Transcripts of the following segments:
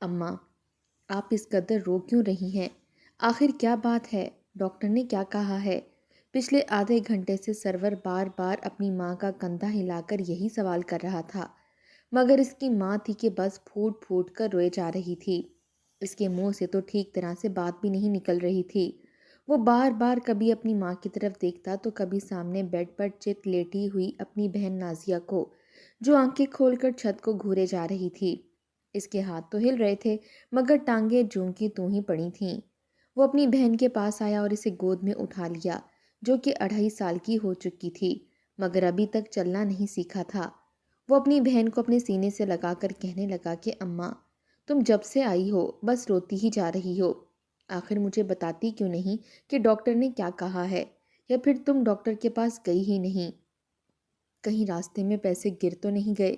اماں، آپ اس قدر رو کیوں رہی ہیں؟ آخر کیا بات ہے؟ ڈاکٹر نے کیا کہا ہے؟ پچھلے آدھے گھنٹے سے سرور بار بار اپنی ماں کا کندھا ہلا کر یہی سوال کر رہا تھا، مگر اس کی ماں تھی کہ بس پھوٹ پھوٹ کر روئے جا رہی تھی۔ اس کے منہ سے تو ٹھیک طرح سے بات بھی نہیں نکل رہی تھی۔ وہ بار بار کبھی اپنی ماں کی طرف دیکھتا تو کبھی سامنے بیڈ پر چت لیٹی ہوئی اپنی بہن نازیہ کو، جو آنکھیں کھول کر چھت کو گھورے جا رہی تھی۔ اس کے ہاتھ تو ہل رہے تھے مگر ٹانگیں جوں کی توں ہی پڑی تھیں۔ وہ اپنی بہن کے پاس آیا اور اسے گود میں اٹھا لیا، جو کہ 2.5 سال کی ہو چکی تھی مگر ابھی تک چلنا نہیں سیکھا تھا۔ وہ اپنی بہن کو اپنے سینے سے لگا کر کہنے لگا کہ اماں، تم جب سے آئی ہو بس روتی ہی جا رہی ہو۔ آخر مجھے بتاتی کیوں نہیں کہ ڈاکٹر نے کیا کہا ہے، یا پھر تم ڈاکٹر کے پاس گئی ہی نہیں؟ کہیں راستے میں پیسے گر تو نہیں گئے؟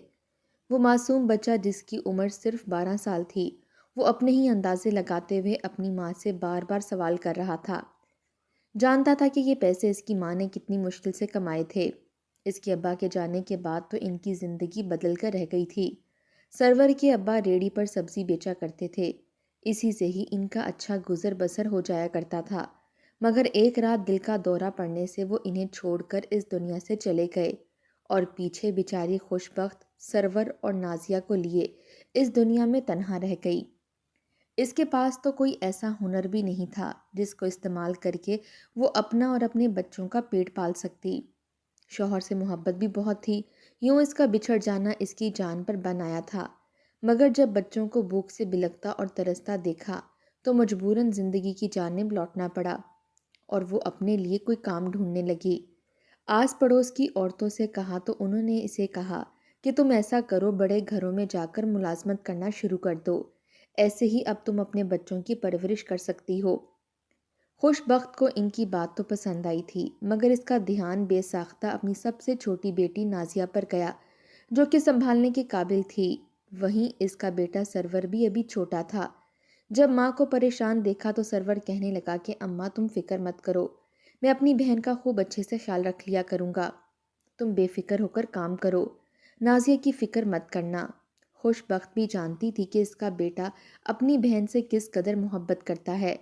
وہ معصوم بچہ جس کی عمر صرف 12 سال تھی، وہ اپنے ہی اندازے لگاتے ہوئے اپنی ماں سے بار بار سوال کر رہا تھا۔ جانتا تھا کہ یہ پیسے اس کی ماں نے کتنی مشکل سے کمائے تھے۔ اس کے ابا کے جانے کے بعد تو ان کی زندگی بدل کر رہ گئی تھی۔ سرور کے ابا ریڑھی پر سبزی بیچا کرتے تھے، اسی سے ہی ان کا اچھا گزر بسر ہو جایا کرتا تھا، مگر ایک رات دل کا دورہ پڑنے سے وہ انہیں چھوڑ کر اس دنیا سے چلے گئے، اور پیچھے بیچاری خوش بخت سرور اور نازیہ کو لیے اس دنیا میں تنہا رہ گئی۔ اس کے پاس تو کوئی ایسا ہنر بھی نہیں تھا جس کو استعمال کر کے وہ اپنا اور اپنے بچوں کا پیٹ پال سکتی۔ شوہر سے محبت بھی بہت تھی، یوں اس کا بچھڑ جانا اس کی جان پر بن آیا تھا، مگر جب بچوں کو بھوک سے بلکتا اور ترستا دیکھا تو مجبوراً زندگی کی جانب لوٹنا پڑا، اور وہ اپنے لیے کوئی کام ڈھونڈنے لگی۔ آس پڑوس کی عورتوں سے کہا تو انہوں نے اسے کہا کہ تم ایسا کرو، بڑے گھروں میں جا کر ملازمت کرنا شروع کر دو، ایسے ہی اب تم اپنے بچوں کی پرورش کر سکتی ہو۔ خوش بخت کو ان کی بات تو پسند آئی تھی، مگر اس کا دھیان بے ساختہ اپنی سب سے چھوٹی بیٹی نازیہ پر گیا، جو کہ سنبھالنے کے قابل تھی۔ وہیں اس کا بیٹا سرور بھی ابھی چھوٹا تھا۔ جب ماں کو پریشان دیکھا تو سرور کہنے لگا کہ اماں تم فکر مت کرو، میں اپنی بہن کا خوب اچھے سے خیال رکھ لیا کروں گا، تم بے فکر ہو کر کام کرو، نازیہ کی فکر مت کرنا۔ خوش بخت بھی جانتی تھی کہ اس کا بیٹا اپنی بہن سے کس قدر محبت کرتا ہے،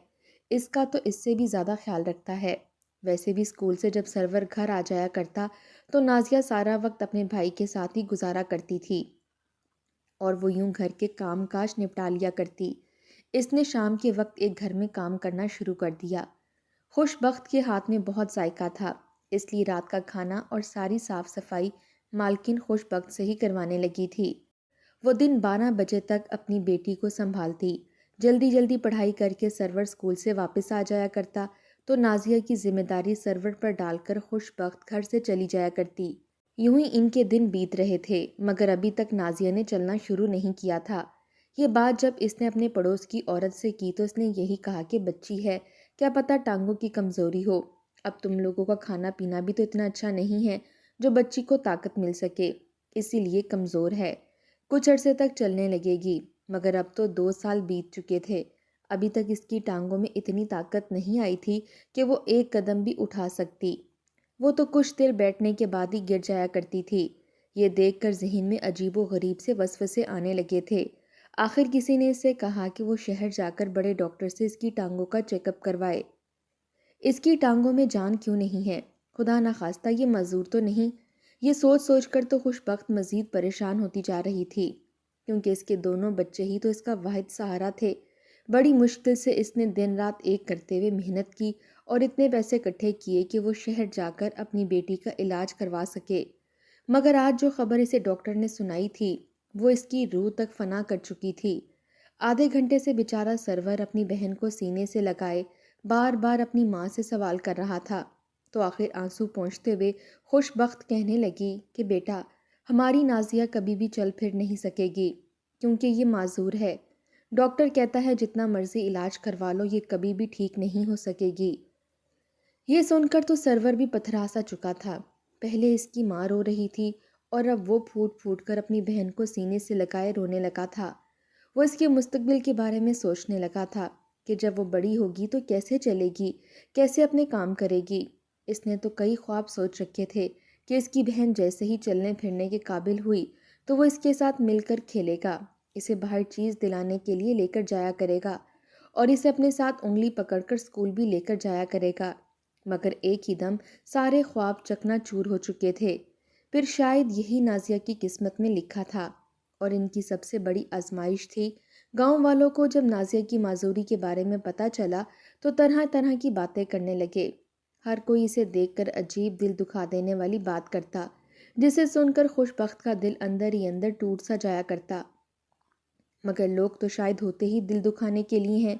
اس کا تو اس سے بھی زیادہ خیال رکھتا ہے۔ ویسے بھی اسکول سے جب سرور گھر آ جایا کرتا تو نازیہ سارا وقت اپنے بھائی کے ساتھ ہی گزارا کرتی تھی، اور وہ یوں گھر کے کام کاج نپٹا لیا کرتی۔ اس نے شام کے وقت ایک گھر میں کام کرنا شروع کر دیا۔ خوش بخت کے ہاتھ میں بہت ذائقہ تھا، اس لیے رات کا کھانا اور ساری صاف صفائی مالکن خوش بخت سے ہی کروانے لگی تھی۔ وہ دن 12 بجے تک اپنی بیٹی کو سنبھالتی، جلدی جلدی پڑھائی کر کے سرور اسکول سے واپس آ جایا کرتا تو نازیہ کی ذمہ داری سرور پر ڈال کر خوش بخت گھر سے چلی جایا کرتی۔ یوں ہی ان کے دن بیت رہے تھے، مگر ابھی تک نازیہ نے چلنا شروع نہیں کیا تھا۔ یہ بات جب اس نے اپنے پڑوس کی عورت سے کی تو اس نے یہی کہا کہ بچی ہے، کیا پتہ ٹانگوں کی کمزوری ہو، اب تم لوگوں کا کھانا پینا بھی تو اتنا اچھا نہیں ہے جو بچی کو طاقت مل سکے، اسی لیے کمزور ہے، کچھ عرصے تک چلنے لگے گی۔ مگر اب تو 2 سال بیت چکے تھے، ابھی تک اس کی ٹانگوں میں اتنی طاقت نہیں آئی تھی کہ وہ ایک قدم بھی اٹھا سکتی، وہ تو کچھ دیر بیٹھنے کے بعد ہی گر جایا کرتی تھی۔ یہ دیکھ کر ذہن میں عجیب و غریب سے وسوسے آنے لگے تھے۔ آخر کسی نے اس سے کہا کہ وہ شہر جا کر بڑے ڈاکٹر سے اس کی ٹانگوں کا چیک اپ کروائے۔ اس کی ٹانگوں میں جان کیوں نہیں ہے، خدا نخواستہ یہ معذور تو نہیں؟ یہ سوچ سوچ کر تو خوش بخت مزید پریشان ہوتی جا رہی تھی، کیونکہ اس کے دونوں بچے ہی تو اس کا واحد سہارا تھے۔ بڑی مشکل سے اس نے دن رات ایک کرتے ہوئے محنت کی اور اتنے پیسے اکٹھے کیے کہ وہ شہر جا کر اپنی بیٹی کا علاج کروا سکے، مگر آج جو خبر اسے ڈاکٹر نے سنائی تھی وہ اس کی روح تک فنا کر چکی تھی۔ آدھے گھنٹے سے بیچارہ سرور اپنی بہن کو سینے سے لگائے بار بار اپنی ماں سے سوال کر رہا تھا، تو آخر آنسو پونچھتے ہوئے خوش بخت کہنے لگی کہ بیٹا، ہماری نازیہ کبھی بھی چل پھر نہیں سکے گی، کیونکہ یہ معذور ہے، ڈاکٹر کہتا ہے جتنا مرضی علاج کروا لو یہ کبھی بھی ٹھیک نہیں ہو سکے گی۔ یہ سن کر تو سرور بھی پتھرا سا چکا تھا، پہلے اس کی ماں رو رہی تھی اور اب وہ پھوٹ پھوٹ کر اپنی بہن کو سینے سے لگائے رونے لگا تھا۔ وہ اس کے مستقبل کے بارے میں سوچنے لگا تھا کہ جب وہ بڑی ہوگی تو کیسے چلے گی، کیسے اپنے کام کرے گی۔ اس نے تو کئی خواب سوچ رکھے تھے کہ اس کی بہن جیسے ہی چلنے پھرنے کے قابل ہوئی تو وہ اس کے ساتھ مل کر کھیلے گا، اسے باہر چیز دلانے کے لیے لے کر جایا کرے گا اور اسے اپنے ساتھ انگلی پکڑ کر اسکول بھی لے کر جایا کرے گا۔ مگر ایک ہی دم سارے خواب چکنا چور ہو چکے تھے۔ پھر شاید یہی نازیہ کی قسمت میں لکھا تھا اور ان کی سب سے بڑی آزمائش تھی۔ گاؤں والوں کو جب نازیہ کی معذوری کے بارے میں پتہ چلا تو طرح طرح کی باتیں کرنے لگے۔ ہر کوئی اسے دیکھ کر عجیب دل دکھا دینے والی بات کرتا، جسے سن کر خوش بخت کا دل اندر ہی اندر ٹوٹ سا جایا کرتا۔ مگر لوگ تو شاید ہوتے ہی دل دکھانے کے لیے ہیں۔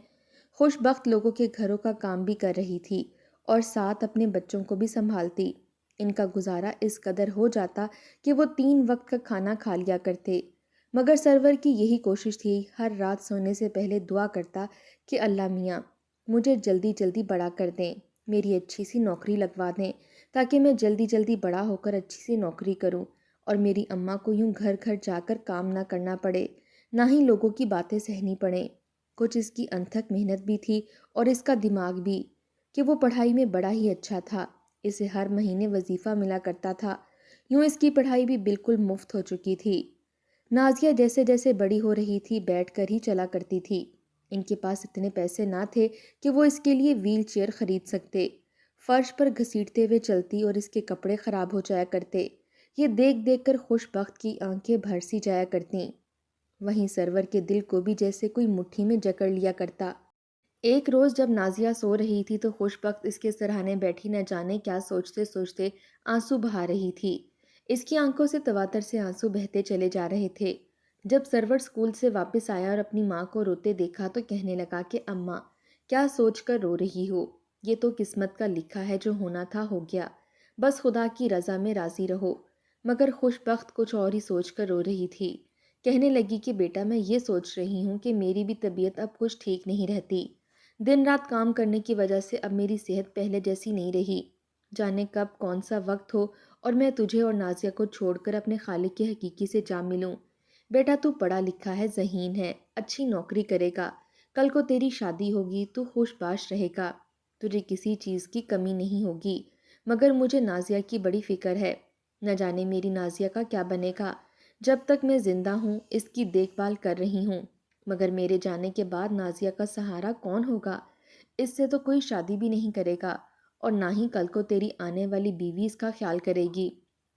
خوش بخت لوگوں کے گھروں کا کام بھی کر رہی تھی اور ساتھ اپنے بچوں کو بھی سنبھالتی۔ ان کا گزارا اس قدر ہو جاتا کہ وہ 3 وقت کا کھانا کھا لیا کرتے۔ مگر سرور کی یہی کوشش تھی، ہر رات سونے سے پہلے دعا کرتا کہ اللہ میاں مجھے جلدی جلدی بڑا کر دیں، میری اچھی سی نوکری لگوا دیں تاکہ میں جلدی جلدی بڑا ہو کر اچھی سی نوکری کروں اور میری اماں کو یوں گھر گھر جا کر کام نہ کرنا پڑے، نہ ہی لوگوں کی باتیں سہنی پڑیں۔ کچھ اس کی انتھک محنت بھی تھی اور اس کا دماغ بھی کہ وہ پڑھائی میں بڑا ہی اچھا تھا۔ اسے ہر مہینے وظیفہ ملا کرتا تھا، یوں اس کی پڑھائی بھی بالکل مفت ہو چکی تھی۔ نازیہ جیسے جیسے بڑی ہو رہی تھی بیٹھ کر ہی چلا کرتی تھی۔ ان کے پاس اتنے پیسے نہ تھے کہ وہ اس کے لیے ویل چیئر خرید سکتے۔ فرش پر گھسیٹتے ہوئے چلتی اور اس کے کپڑے خراب ہو جایا کرتے۔ یہ دیکھ دیکھ کر خوش بخت کی آنکھیں بھر سی جایا کرتیں۔ وہیں سرور کے دل کو بھی جیسے کوئی مٹھی میں جکڑ لیا کرتا۔ ایک روز جب نازیہ سو رہی تھی تو خوش بخت اس کے سرہانے بیٹھی نہ جانے کیا سوچتے سوچتے آنسو بہا رہی تھی۔ اس کی آنکھوں سے تواتر سے آنسو بہتے چلے جا رہے تھے۔ جب سرور اسکول سے واپس آیا اور اپنی ماں کو روتے دیکھا تو کہنے لگا کہ اماں کیا سوچ کر رو رہی ہو؟ یہ تو قسمت کا لکھا ہے، جو ہونا تھا ہو گیا، بس خدا کی رضا میں راضی رہو۔ مگر خوش بخت کچھ اور ہی سوچ کر رو رہی تھی۔ کہنے لگی کہ بیٹا میں یہ سوچ رہی ہوں کہ میری بھی طبیعت اب کچھ ٹھیک نہیں رہتی۔ دن رات کام کرنے کی وجہ سے اب میری صحت پہلے جیسی نہیں رہی۔ جانے کب کون سا وقت ہو اور میں تجھے اور نازیہ کو چھوڑ کر اپنے خالق کے حقیقی سے جا ملوں۔ بیٹا تو پڑھا لکھا ہے، ذہین ہے، اچھی نوکری کرے گا، کل کو تیری شادی ہوگی تو خوش باش رہے گا، تجھے کسی چیز کی کمی نہیں ہوگی۔ مگر مجھے نازیہ کی بڑی فکر ہے، نہ جانے میری نازیہ کا کیا بنے گا۔ جب تک میں زندہ ہوں اس کی دیکھ بھال کر رہی ہوں، مگر میرے جانے کے بعد نازیہ کا سہارا کون ہوگا؟ اس سے تو کوئی شادی بھی نہیں کرے گا اور نہ ہی کل کو تیری آنے والی بیوی اس کا خیال کرے گی۔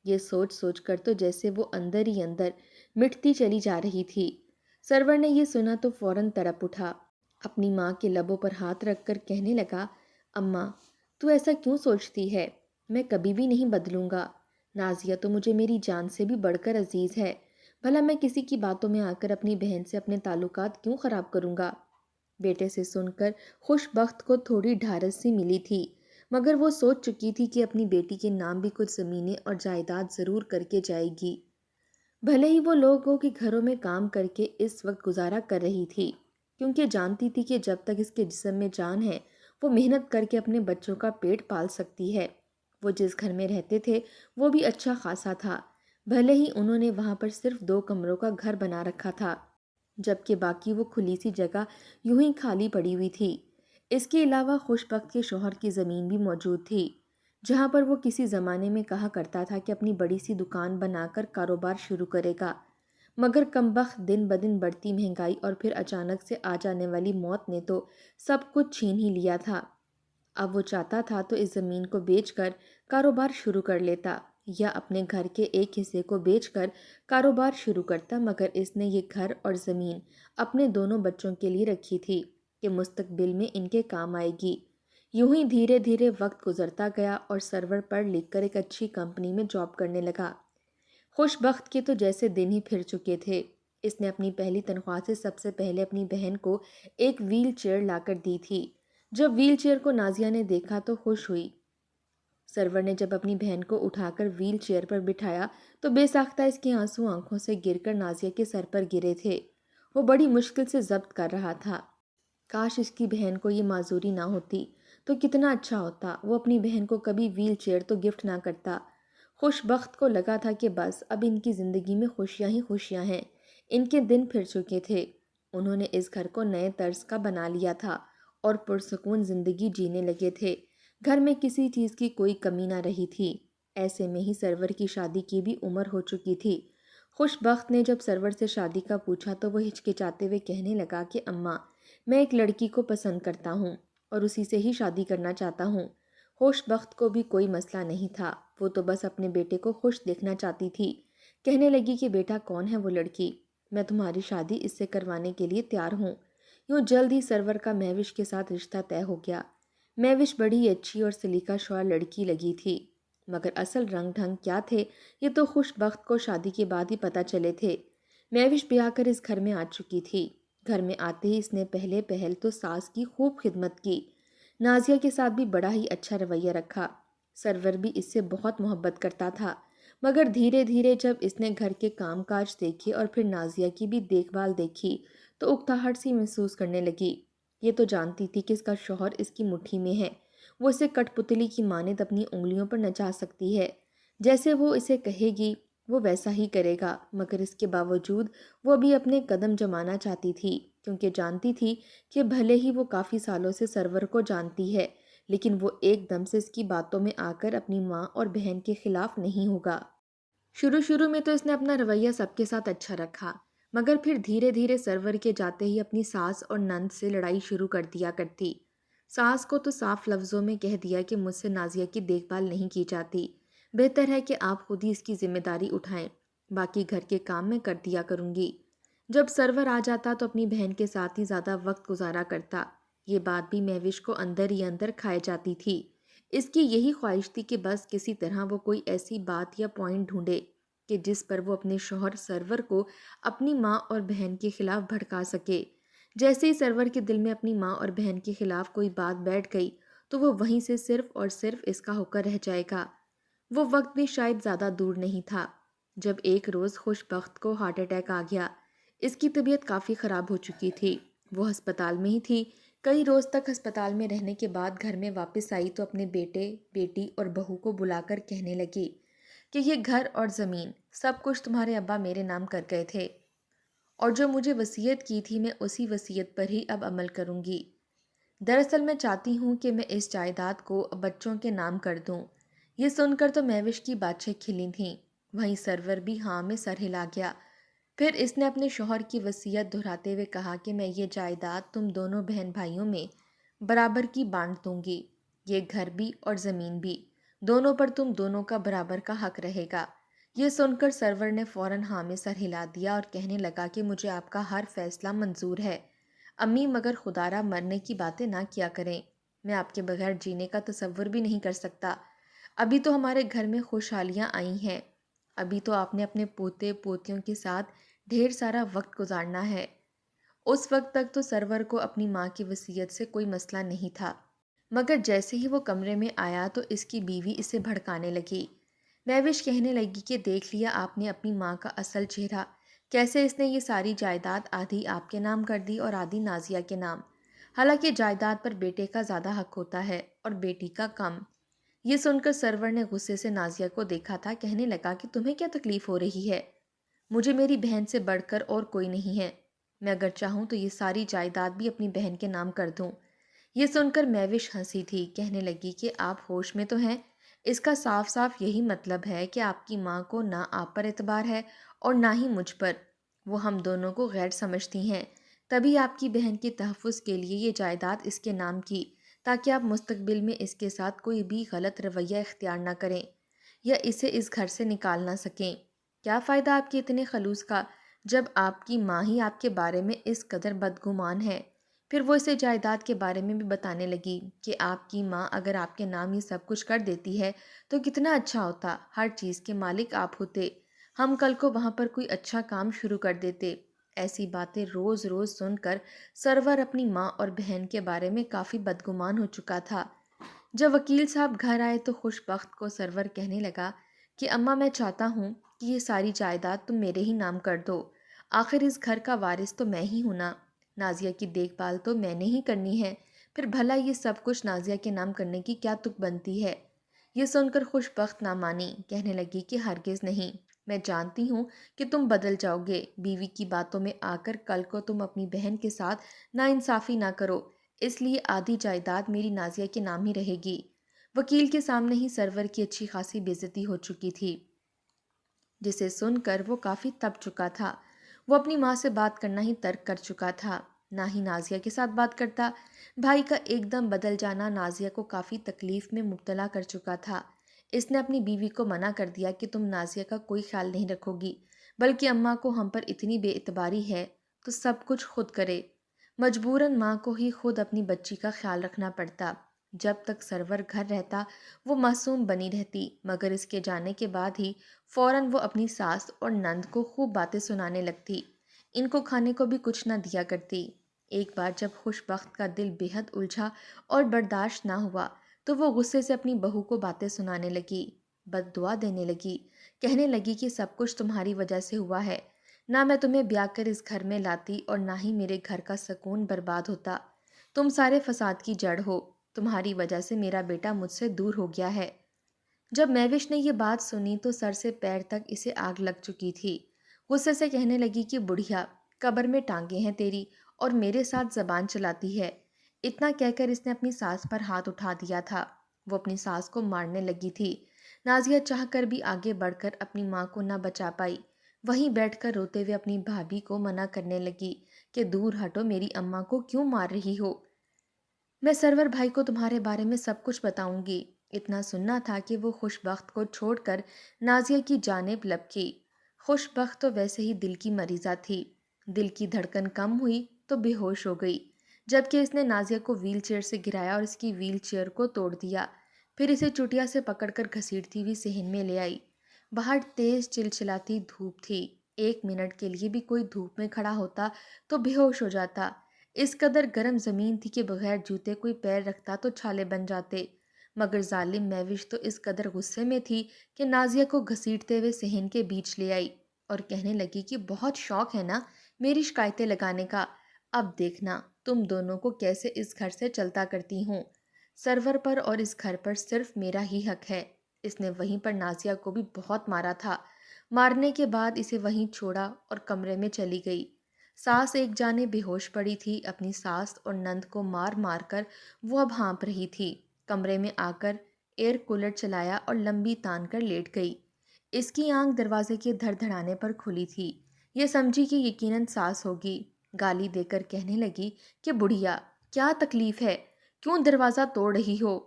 یہ سوچ سوچ کر تو جیسے وہ اندر ہی اندر مٹتی چلی جا رہی تھی۔ سرور نے یہ سنا تو فوراً تڑپ اٹھا، اپنی ماں کے لبوں پر ہاتھ رکھ کر کہنے لگا، اماں تو ایسا کیوں سوچتی ہے؟ میں کبھی بھی نہیں بدلوں گا۔ نازیہ تو مجھے میری جان سے بھی بڑھ کر عزیز ہے، بھلا میں کسی کی باتوں میں آ کر اپنی بہن سے اپنے تعلقات کیوں خراب کروں گا؟ بیٹے سے سن کر خوش بخت کو تھوڑی ڈھارس سی ملی تھی، مگر وہ سوچ چکی تھی کہ اپنی بیٹی کے نام بھی کچھ زمینیں اور جائیداد ضرور کر کے جائے گی۔ بھلے ہی وہ لوگوں کے گھروں میں کام کر کے اس وقت گزارا کر رہی تھی، کیونکہ جانتی تھی کہ جب تک اس کے جسم میں جان ہے وہ محنت کر کے اپنے بچوں کا پیٹ پال سکتی ہے۔ وہ جس گھر میں رہتے تھے وہ بھی اچھا خاصا تھا، بھلے ہی انہوں نے وہاں پر صرف 2 کمروں کا گھر بنا رکھا تھا، جبکہ باقی وہ کھلی سی جگہ یوں ہی خالی پڑی ہوئی تھی۔ اس کے علاوہ خوش بخت کے شوہر کی زمین بھی موجود تھی، جہاں پر وہ کسی زمانے میں کہا کرتا تھا کہ اپنی بڑی سی دکان بنا کر کاروبار شروع کرے گا۔ مگر کمبخت دن بدن بڑھتی مہنگائی اور پھر اچانک سے آ جانے والی موت نے تو سب کچھ چھین ہی لیا تھا۔ اب وہ چاہتا تھا تو اس زمین کو بیچ کر کاروبار شروع کر لیتا یا اپنے گھر کے ایک حصے کو بیچ کر کاروبار شروع کرتا، مگر اس نے یہ گھر اور زمین اپنے دونوں بچوں کے لیے رکھی تھی کہ مستقبل میں ان کے کام آئے گی۔ یوں ہی دھیرے دھیرے وقت گزرتا گیا اور سرور پڑھ لکھ کر ایک اچھی کمپنی میں جاب کرنے لگا۔ خوش بخت کے تو جیسے دن ہی پھر چکے تھے۔ اس نے اپنی پہلی تنخواہ سے سب سے پہلے اپنی بہن کو ایک ویل چیئر لا کر دی تھی۔ جب ویل چیئر کو نازیہ نے دیکھا تو خوش ہوئی۔ سرور نے جب اپنی بہن کو اٹھا کر ویل چیئر پر بٹھایا تو بے ساختہ اس کے آنسو آنکھوں سے گر کر نازیہ کے سر پر گرے تھے۔ وہ بڑی مشکل سے ضبط کر رہا تھا۔ کاش اس کی بہن کو یہ معذوری نہ ہوتی تو کتنا اچھا ہوتا، وہ اپنی بہن کو کبھی ویل چیئر تو گفٹ نہ کرتا۔ خوش بخت کو لگا تھا کہ بس اب ان کی زندگی میں خوشیاں ہی خوشیاں ہیں۔ ان کے دن پھر چکے تھے، انہوں نے اس گھر کو نئے طرز کا بنا لیا تھا اور پرسکون زندگی جینے لگے تھے۔ گھر میں کسی چیز کی کوئی کمی نہ رہی تھی۔ ایسے میں ہی سرور کی شادی کی بھی عمر ہو چکی تھی۔ خوش بخت نے جب سرور سے شادی کا پوچھا تو وہ ہچکچاتے ہوئے کہنے لگا کہ اماں، میں ایک لڑکی کو پسند کرتا ہوں اور اسی سے ہی شادی کرنا چاہتا ہوں۔ خوش بخت کو بھی کوئی مسئلہ نہیں تھا، وہ تو بس اپنے بیٹے کو خوش دیکھنا چاہتی تھی۔ کہنے لگی کہ بیٹا کون ہے وہ لڑکی؟ میں تمہاری شادی اس سے کروانے کے لیے تیار ہوں۔ یوں جلد ہی سرور کا مہوش کے ساتھ رشتہ طے ہو گیا۔ مہوش بڑی اچھی اور سلیقہ شعر لڑکی لگی تھی، مگر اصل رنگ ڈھنگ کیا تھے یہ تو خوش بخت کو شادی کے بعد ہی پتہ چلے تھے۔ مہوش بیاہ کر اس گھر میں آ چکی تھی۔ گھر میں آتے ہی اس نے پہلے پہل تو ساس کی خوب خدمت کی، نازیہ کے ساتھ بھی بڑا ہی اچھا رویہ رکھا۔ سرور بھی اس سے بہت محبت کرتا تھا، مگر دھیرے دھیرے جب اس نے گھر کے کام کاج دیکھے اور پھر نازیہ کی بھی دیکھ بھال دیکھی تو اکتاہٹ سی محسوس کرنے لگی۔ یہ تو جانتی تھی کہ اس کا شوہر اس کی مٹھی میں ہے، وہ اسے کٹ پتلی کی مانند اپنی انگلیوں پر نچا سکتی ہے، جیسے وہ اسے کہے گی وہ ویسا ہی کرے گا، مگر اس کے باوجود وہ بھی اپنے قدم جمانا چاہتی تھی، کیونکہ جانتی تھی کہ بھلے ہی وہ کافی سالوں سے سرور کو جانتی ہے، لیکن وہ ایک دم سے اس کی باتوں میں آ کر اپنی ماں اور بہن کے خلاف نہیں ہوگا۔ شروع میں تو اس نے اپنا رویہ سب کے ساتھ اچھا رکھا، مگر پھر دھیرے دھیرے سرور کے جاتے ہی اپنی ساس اور نند سے لڑائی شروع کر دیا کرتی۔ ساس کو تو صاف لفظوں میں کہہ دیا کہ مجھ سے نازیہ کی دیکھ بھال نہیں کی جاتی، بہتر ہے کہ آپ خود ہی اس کی ذمہ داری اٹھائیں، باقی گھر کے کام میں کر دیا کروں گی۔ جب سرور آ جاتا تو اپنی بہن کے ساتھ ہی زیادہ وقت گزارا کرتا۔ یہ بات بھی مہوش کو اندر ہی اندر کھائے جاتی تھی۔ اس کی یہی خواہش تھی کہ بس کسی طرح وہ کوئی ایسی بات یا پوائنٹ ڈھونڈے کہ جس پر وہ اپنے شوہر سرور کو اپنی ماں اور بہن کے خلاف بھڑکا سکے۔ جیسے ہی سرور کے دل میں اپنی ماں اور بہن کے خلاف کوئی بات بیٹھ گئی تو وہ وہیں سے صرف اور صرف اس کا ہو کر رہ جائے گا۔ وہ وقت بھی شاید زیادہ دور نہیں تھا جب ایک روز خوش بخت کو ہارٹ اٹیک آ گیا۔ اس کی طبیعت کافی خراب ہو چکی تھی، وہ ہسپتال میں ہی تھی۔ کئی روز تک ہسپتال میں رہنے کے بعد گھر میں واپس آئی تو اپنے بیٹے، بیٹی اور بہو کو بلا کر کہنے لگی کہ یہ گھر اور زمین سب کچھ تمہارے ابا میرے نام کر گئے تھے، اور جو مجھے وصیت کی تھی میں اسی وصیت پر ہی اب عمل کروں گی۔ دراصل میں چاہتی ہوں کہ میں اس جائیداد کو بچوں کے نام کر دوں۔ یہ سن کر تو مہوش کی باتیں کھلی تھیں، وہیں سرور بھی ہاں میں سر ہلا گیا۔ پھر اس نے اپنے شوہر کی وصیت دہراتے ہوئے کہا کہ میں یہ جائیداد تم دونوں بہن بھائیوں میں برابر کی بانٹ دوں گی، یہ گھر بھی اور زمین بھی، دونوں پر تم دونوں کا برابر کا حق رہے گا۔ یہ سن کر سرور نے فوراً ہاں میں سر ہلا دیا اور کہنے لگا کہ مجھے آپ کا ہر فیصلہ منظور ہے امی، مگر خدارا مرنے کی باتیں نہ کیا کریں، میں آپ کے بغیر جینے کا تصور بھی نہیں کر سکتا۔ ابھی تو ہمارے گھر میں خوشحالیاں آئی ہیں، ابھی تو آپ نے اپنے پوتے پوتیوں کے ساتھ ڈھیر سارا وقت گزارنا ہے۔ اس وقت تک تو سرور کو اپنی ماں کی وصیت سے کوئی مسئلہ نہیں تھا، مگر جیسے ہی وہ کمرے میں آیا تو اس کی بیوی اسے بھڑکانے لگی۔ مہوش کہنے لگی کہ دیکھ لیا آپ نے اپنی ماں کا اصل چہرہ، کیسے اس نے یہ ساری جائیداد آدھی آپ کے نام کر دی اور آدھی نازیہ کے نام، حالانکہ جائیداد پر بیٹے کا زیادہ حق ہوتا ہے اور بیٹی کا کم۔ یہ سن کر سرور نے غصے سے نازیہ کو دیکھا تھا، کہنے لگا کہ تمہیں کیا تکلیف ہو رہی ہے؟ مجھے میری بہن سے بڑھ کر اور کوئی نہیں ہے، میں اگر چاہوں تو یہ ساری جائیداد بھی اپنی بہن کے نام کر دوں۔ یہ سن کر مہوش ہنسی تھی، کہنے لگی کہ آپ ہوش میں تو ہیں؟ اس کا صاف صاف یہی مطلب ہے کہ آپ کی ماں کو نہ آپ پر اعتبار ہے اور نہ ہی مجھ پر، وہ ہم دونوں کو غیر سمجھتی ہیں، تبھی آپ کی بہن کے تحفظ کے لیے یہ جائیداد اس کے نام کی، تاکہ آپ مستقبل میں اس کے ساتھ کوئی بھی غلط رویہ اختیار نہ کریں یا اسے اس گھر سے نکال نہ سکیں۔ کیا فائدہ آپ کے اتنے خلوص کا جب آپ کی ماں ہی آپ کے بارے میں اس قدر بدگمان ہے؟ پھر وہ اسے جائیداد کے بارے میں بھی بتانے لگی کہ آپ کی ماں اگر آپ کے نام یہ سب کچھ کر دیتی ہے تو کتنا اچھا ہوتا، ہر چیز کے مالک آپ ہوتے، ہم کل کو وہاں پر کوئی اچھا کام شروع کر دیتے۔ ایسی باتیں روز روز سن کر سرور اپنی ماں اور بہن کے بارے میں کافی بدگمان ہو چکا تھا۔ جب وکیل صاحب گھر آئے تو خوش بخت کو سرور کہنے لگا کہ اماں، میں چاہتا ہوں کہ یہ ساری جائیداد تم میرے ہی نام کر دو، آخر اس گھر کا وارث تو میں ہی ہوں نا، نازیہ کی دیکھ بھال تو میں نے ہی کرنی ہے، پھر بھلا یہ سب کچھ نازیہ کے نام کرنے کی کیا تک بنتی ہے؟ یہ سن کر خوش بخت نہ مانی، کہنے لگی کہ ہرگز نہیں، میں جانتی ہوں کہ تم بدل جاؤ گے، بیوی کی باتوں میں آ کر کل کو تم اپنی بہن کے ساتھ ناانصافی نہ کرو، اس لیے آدھی جائیداد میری نازیہ کے نام ہی رہے گی۔ وکیل کے سامنے ہی سرور کی اچھی خاصی بے عزتی ہو چکی تھی۔ جسے سن کر وہ کافی تپ چکا تھا۔ وہ اپنی ماں سے بات کرنا ہی ترک کر چکا تھا، نہ ہی نازیہ کے ساتھ بات کرتا۔ بھائی کا ایک دم بدل جانا نازیہ کو کافی تکلیف میں مبتلا کر چکا تھا۔ اس نے اپنی بیوی کو منع کر دیا کہ تم نازیہ کا کوئی خیال نہیں رکھو گی، بلکہ اماں کو ہم پر اتنی بے اعتباری ہے تو سب کچھ خود کرے۔ مجبوراً ماں کو ہی خود اپنی بچی کا خیال رکھنا پڑتا۔ جب تک سرور گھر رہتا وہ معصوم بنی رہتی، مگر اس کے جانے کے بعد ہی فوراً وہ اپنی ساس اور نند کو خوب باتیں سنانے لگتی۔ ان کو کھانے کو بھی کچھ نہ دیا کرتی۔ ایک بار جب خوش بخت کا دل بے حد الجھا اور برداشت نہ ہوا تو وہ غصے سے اپنی بہو کو باتیں سنانے لگی، بد دعا دینے لگی، کہنے لگی کہ سب کچھ تمہاری وجہ سے ہوا ہے، نہ میں تمہیں بیاہ کر اس گھر میں لاتی اور نہ ہی میرے گھر کا سکون برباد ہوتا۔ تم سارے فساد کی جڑ ہو، تمہاری وجہ سے میرا بیٹا مجھ سے دور ہو گیا ہے۔ جب مہوش نے یہ بات سنی تو سر سے پیر تک اسے آگ لگ چکی تھی۔ غصے سے کہنے لگی کہ بڑھیا، قبر میں ٹانگیں ہیں تیری اور میرے ساتھ زبان چلاتی ہے۔ اتنا کہہ کر اس نے اپنی ساس پر ہاتھ اٹھا دیا تھا۔ وہ اپنی ساس کو مارنے لگی تھی۔ نازیہ چاہ کر بھی آگے بڑھ کر اپنی ماں کو نہ بچا پائی، وہیں بیٹھ کر روتے ہوئے اپنی بھابھی کو منع کرنے لگی کہ دور ہٹو، میری اماں کو کیوں مار رہی ہو؟ میں سرور بھائی کو تمہارے بارے میں سب کچھ بتاؤں گی۔ اتنا سننا تھا کہ وہ خوش بخت کو چھوڑ کر نازیہ کی جانب لپکی۔ خوش بخت تو ویسے ہی دل کی مریضہ تھی۔ دل کی دھڑکن کم ہوئی تو بے ہوش ہو گئی، جبکہ اس نے نازیہ کو ویل چیئر سے گرایا اور اس کی ویل چیئر کو توڑ دیا، پھر اسے چٹیا سے پکڑ کر گھسیٹتی ہوئی صحن میں لے آئی۔ باہر تیز چلچلاتی دھوپ تھی، 1 منٹ کے لیے بھی کوئی دھوپ میں کھڑا ہوتا تو بے ہوش ہو جاتا۔ اس قدر گرم زمین تھی کہ بغیر جوتے کوئی پیر رکھتا تو چھالے بن جاتے، مگر ظالم مہوش تو اس قدر غصے میں تھی کہ نازیہ کو گھسیٹتے ہوئے صحن کے بیچ لے آئی اور کہنے لگی کہ بہت شوق ہے نا میری شکایتیں لگانے کا، اب دیکھنا تم دونوں کو کیسے اس گھر سے چلتا کرتی ہوں۔ سرور پر اور اس گھر پر صرف میرا ہی حق ہے۔ اس نے وہیں پر نازیہ کو بھی بہت مارا تھا۔ مارنے کے بعد اسے وہیں چھوڑا اور کمرے میں چلی گئی۔ ساس ایک جانے بے ہوش پڑی تھی، اپنی ساس اور نند کو مار مار کر وہ اب ہانپ رہی تھی۔ کمرے میں آ کر ایئر کولر چلایا اور لمبی تان کر لیٹ گئی۔ اس کی آنکھ دروازے کے دھڑ دھڑانے پر کھلی تھی۔ یہ سمجھی کہ یقیناً ساس ہوگی۔ گالی دے کر کہنے لگی کہ بڑھیا، کیا تکلیف ہے؟ کیوں دروازہ توڑ رہی ہو؟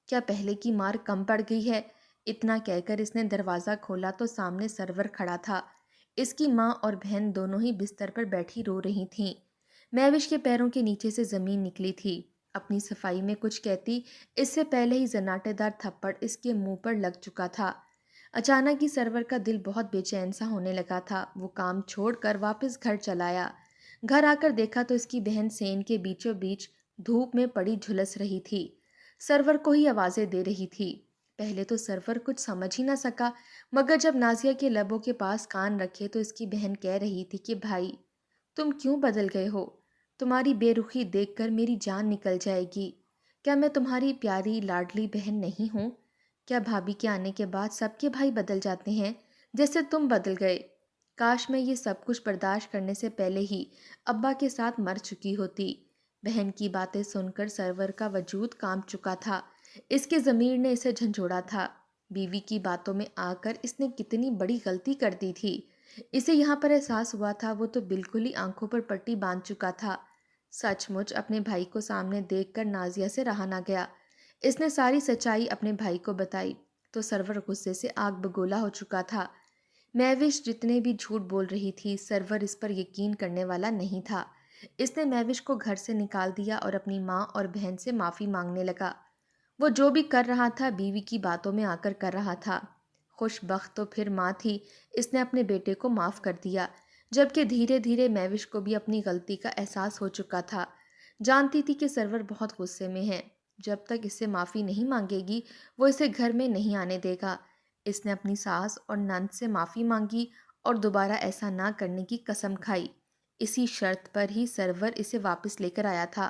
کیا پہلے کی مار کم پڑ گئی ہے؟ اتنا کہہ کر اس نے دروازہ کھولا تو سامنے سرور کھڑا تھا۔ اس کی ماں اور بہن دونوں ہی بستر پر بیٹھی رو رہی تھیں۔ مہوش کے پیروں کے نیچے سے زمین نکلی تھی۔ اپنی صفائی میں کچھ کہتی، اس سے پہلے ہی زناٹے دار تھپڑ اس کے منہ پر لگ چکا تھا۔ اچانک ہی سرور کا دل بہت بے چین سا ہونے لگا تھا۔ وہ کام چھوڑ کر واپس گھر چلایا۔ گھر آ کر دیکھا تو اس کی بہن سین کے بیچوں بیچ دھوپ میں پڑی جھلس رہی تھی، سرور کو ہی آوازیں دے رہی تھی۔ پہلے تو سرور کچھ سمجھ ہی نہ سکا، مگر جب نازیہ کے لبوں کے پاس کان رکھے تو اس کی بہن کہہ رہی تھی کہ بھائی تم کیوں بدل گئے ہو؟ تمہاری بے رخی دیکھ کر میری جان نکل جائے گی۔ کیا میں تمہاری پیاری لاڈلی بہن نہیں ہوں؟ کیا بھابھی کے آنے کے بعد سب کے بھائی بدل جاتے ہیں جیسے تم بدل گئے؟ کاش میں یہ سب کچھ برداشت کرنے سے پہلے ہی ابا کے ساتھ مر چکی ہوتی۔ بہن کی باتیں سن کر سرور کا وجود کانپ چکا تھا۔ اس کے ضمیر نے اسے جھنجھوڑا تھا۔ بیوی کی باتوں میں آ کر اس نے کتنی بڑی غلطی کر دی تھی، اسے یہاں پر احساس ہوا تھا۔ وہ تو بالکل ہی آنکھوں پر پٹی باندھ چکا تھا۔ سچ مچ اپنے بھائی کو سامنے دیکھ کر نازیہ سے رہا نہ گیا۔ اس نے ساری سچائی اپنے بھائی کو بتائی تو سرور غصے سے آگ بگولا ہو چکا تھا۔ مہوش جتنے بھی جھوٹ بول رہی تھی، سرور اس پر یقین کرنے والا نہیں تھا۔ اس نے مہوش کو گھر سے نکال دیا اور اپنی ماں اور بہن سے معافی مانگنے لگا۔ وہ جو بھی کر رہا تھا بیوی کی باتوں میں آ کر رہا تھا۔ خوش بخت تو پھر ماں تھی، اس نے اپنے بیٹے کو معاف کر دیا، جبکہ دھیرے دھیرے مہوش کو بھی اپنی غلطی کا احساس ہو چکا تھا۔ جانتی تھی کہ سرور بہت غصے میں ہے، جب تک اس سے معافی نہیں مانگے گی وہ اسے گھر میں نہیں آنے دے گا۔ اس نے اپنی ساس اور نند سے معافی مانگی اور دوبارہ ایسا نہ کرنے کی قسم کھائی۔ اسی شرط پر ہی سرور اسے واپس لے کر آیا تھا۔